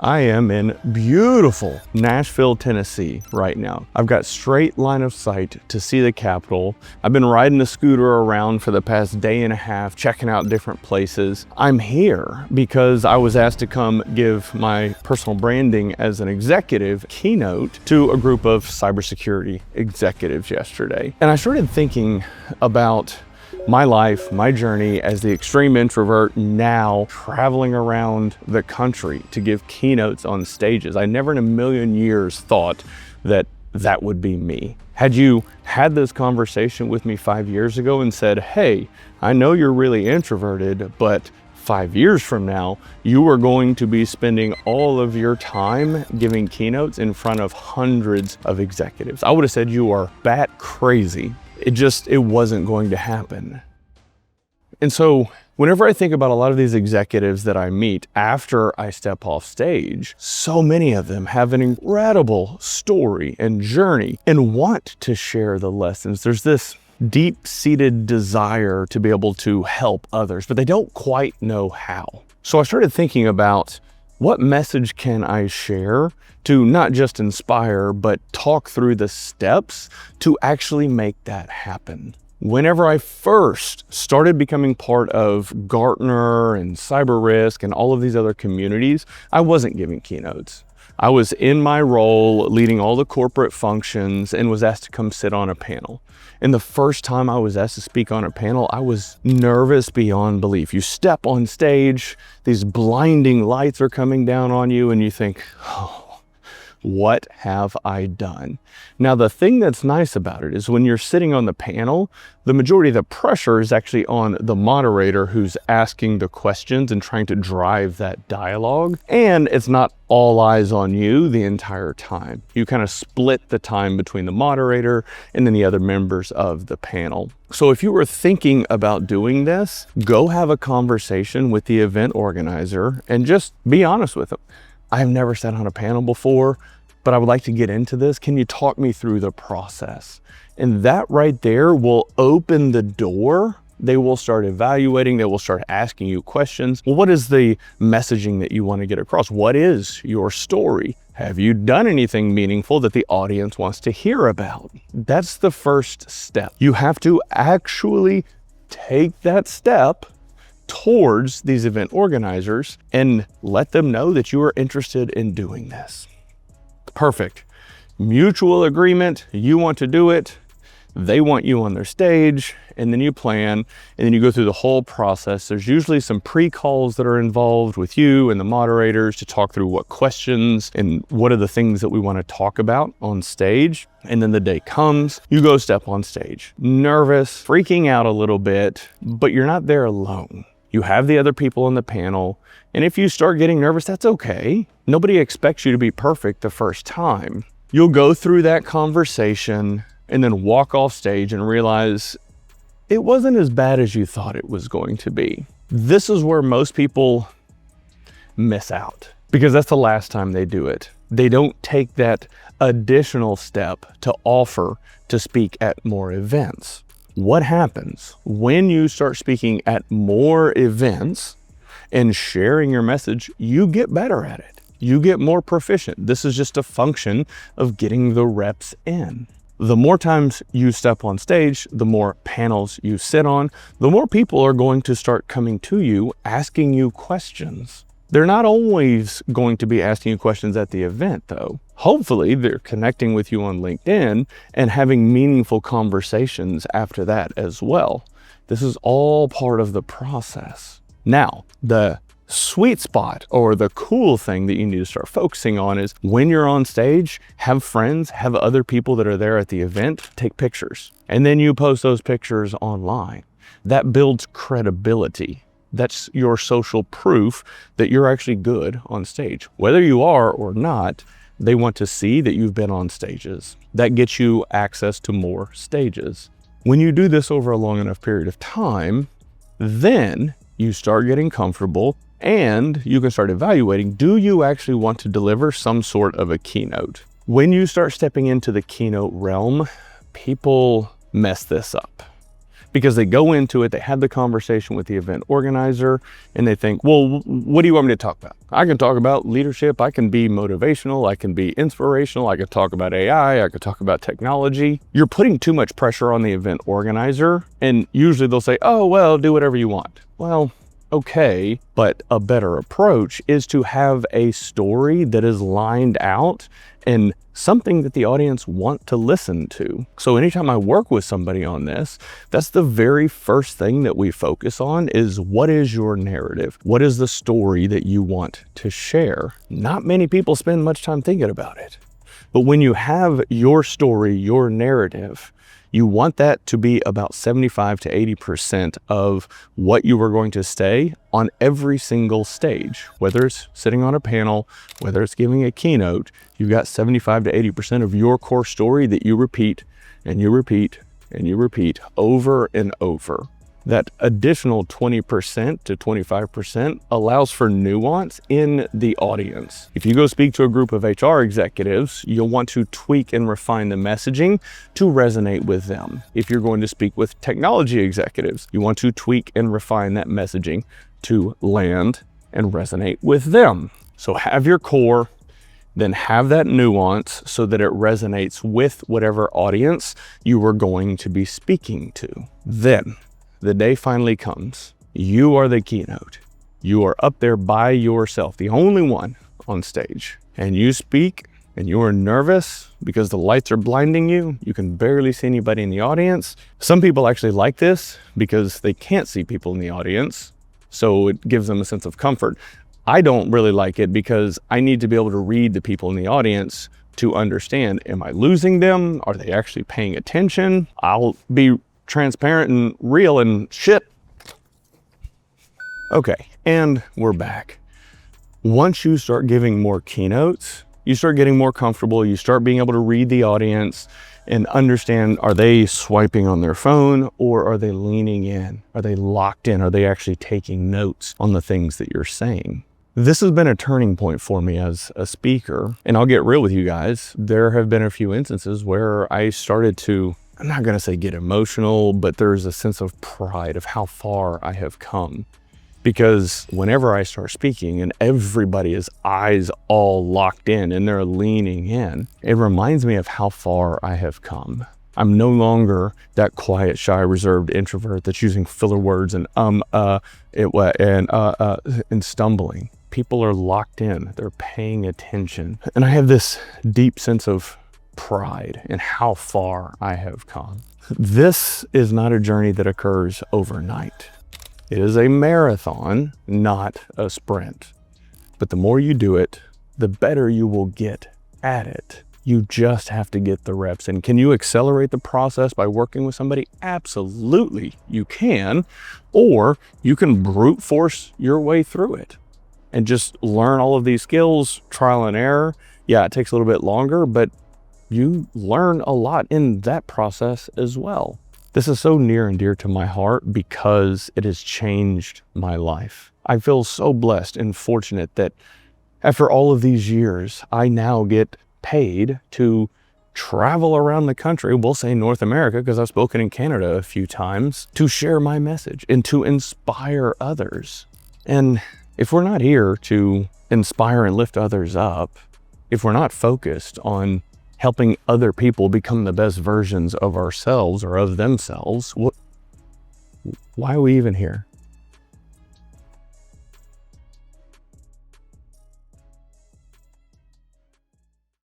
I am in beautiful Nashville, Tennessee right now. I've got straight line of sight to see the Capitol. I've been riding the scooter around for the past day and a half, checking out different places. I'm here because I was asked to come give my personal branding as an executive keynote to a group of cybersecurity executives yesterday. And I started thinking about my life, my journey as the extreme introvert, now traveling around the country to give keynotes on stages. I never in a million years thought that that would be me. Had you had this conversation with me 5 years ago and said, hey, I know you're really introverted, but 5 years from now, you are going to be spending all of your time giving keynotes in front of hundreds of executives, I would have said you are bat crazy. It wasn't going to happen. And so whenever I think about a lot of these executives that I meet after I step off stage, so many of them have an incredible story and journey and want to share the lessons. There's this deep-seated desire to be able to help others, but they don't quite know how. So I started thinking about what message can I share to not just inspire, but talk through the steps to actually make that happen. Whenever I first started becoming part of Gartner and Cyber Risk and all of these other communities, I wasn't giving keynotes. I was in my role leading all the corporate functions and was asked to come sit on a panel. And the first time I was asked to speak on a panel, I was nervous beyond belief. You step on stage, these blinding lights are coming down on you, and you think, oh, what have I done? Now, the thing that's nice about it is when you're sitting on the panel, the majority of the pressure is actually on the moderator who's asking the questions and trying to drive that dialogue. And it's not all eyes on you the entire time. You kind of split the time between the moderator and then the other members of the panel. So if you were thinking about doing this, go have a conversation with the event organizer and just be honest with them. I've never sat on a panel before, but I would like to get into this. Can you talk me through the process? And that right there will open the door. They will start evaluating, they will start asking you questions. Well, what is the messaging that you want to get across? What is your story? Have you done anything meaningful that the audience wants to hear about? That's the first step. You have to actually take that step towards these event organizers and let them know that you are interested in doing this. Perfect. Mutual agreement, you want to do it, they want you on their stage, and then you plan, and then you go through the whole process. There's usually some pre-calls that are involved with you and the moderators to talk through what questions and what are the things that we want to talk about on stage. And then the day comes, you go step on stage. Nervous, freaking out a little bit, but you're not there alone. You have the other people on the panel, and if you start getting nervous, that's okay. Nobody expects you to be perfect the first time. You'll go through that conversation and then walk off stage and realize it wasn't as bad as you thought it was going to be. This is where most people miss out because that's the last time they do it. They don't take that additional step to offer to speak at more events. What happens when you start speaking at more events and sharing your message? You get better at it. You get more proficient. This is just a function of getting the reps in. The more times you step on stage, the more panels you sit on, the more people are going to start coming to you, asking you questions. They're not always going to be asking you questions at the event, though. Hopefully, they're connecting with you on LinkedIn and having meaningful conversations after that as well. This is all part of the process. Now, the sweet spot or the cool thing that you need to start focusing on is when you're on stage, have friends, have other people that are there at the event, take pictures, and then you post those pictures online. That builds credibility. That's your social proof that you're actually good on stage. Whether you are or not, they want to see that you've been on stages. That gets you access to more stages. When you do this over a long enough period of time, then you start getting comfortable and you can start evaluating, do you actually want to deliver some sort of a keynote? When you start stepping into the keynote realm, people mess this up. because they go into it, they have the conversation with the event organizer, and they think, well, what do you want me to talk about? I can talk about leadership, I can be motivational, I can be inspirational, I could talk about AI, I could talk about technology. You're putting too much pressure on the event organizer, and usually they'll say, oh, well, do whatever you want. Well, okay, but a better approach is to have a story that is lined out and something that the audience want to listen to. So anytime I work with somebody on this, that's the very first thing that we focus on is, what is your narrative? What is the story that you want to share? Not many people spend much time thinking about it. But when you have your story, your narrative, you want that to be about 75 to 80% of what you are going to say on every single stage. Whether it's sitting on a panel, whether it's giving a keynote, you've got 75 to 80% of your core story that you repeat and you repeat and you repeat over and over. That additional 20% to 25% allows for nuance in the audience. If you go speak to a group of HR executives, you'll want to tweak and refine the messaging to resonate with them. If you're going to speak with technology executives, you want to tweak and refine that messaging to land and resonate with them. So have your core, then have that nuance so that it resonates with whatever audience you are going to be speaking to. Then the day finally comes. You are the keynote. You are up there by yourself, the only one on stage. And you speak and you are nervous because the lights are blinding you. You can barely see anybody in the audience. Some people actually like this because they can't see people in the audience, so it gives them a sense of comfort. I don't really like it because I need to be able to read the people in the audience to understand, am I losing them? Are they actually paying attention? I'll be transparent and real and shit. Okay, and we're back. Once you start giving more keynotes, you start getting more comfortable, you start being able to read the audience and understand, are they swiping on their phone or are they leaning in? Are they locked in? Are they actually taking notes on the things that you're saying? This has been a turning point for me as a speaker, and I'll get real with you guys. There have been a few instances where I started to, I'm not going to say get emotional, but there's a sense of pride of how far I have come. Because whenever I start speaking and everybody's eyes all locked in and they're leaning in, it reminds me of how far I have come. I'm no longer that quiet, shy, reserved introvert that's using filler words and stumbling. People are locked in, they're paying attention. And I have this deep sense of pride in how far I have come. This is not a journey that occurs overnight. It is a marathon, not a sprint. But the more you do it, the better you will get at it. You just have to get the reps in. Can you accelerate the process by working with somebody? Absolutely, you can. Or you can brute force your way through it and just learn all of these skills, trial and error. Yeah, it takes a little bit longer, but you learn a lot in that process as well. This is so near and dear to my heart because it has changed my life. I feel so blessed and fortunate that after all of these years, I now get paid to travel around the country, we'll say North America, because I've spoken in Canada a few times, to share my message and to inspire others. And if we're not here to inspire and lift others up, if we're not focused on helping other people become the best versions of ourselves or of themselves, why are we even here?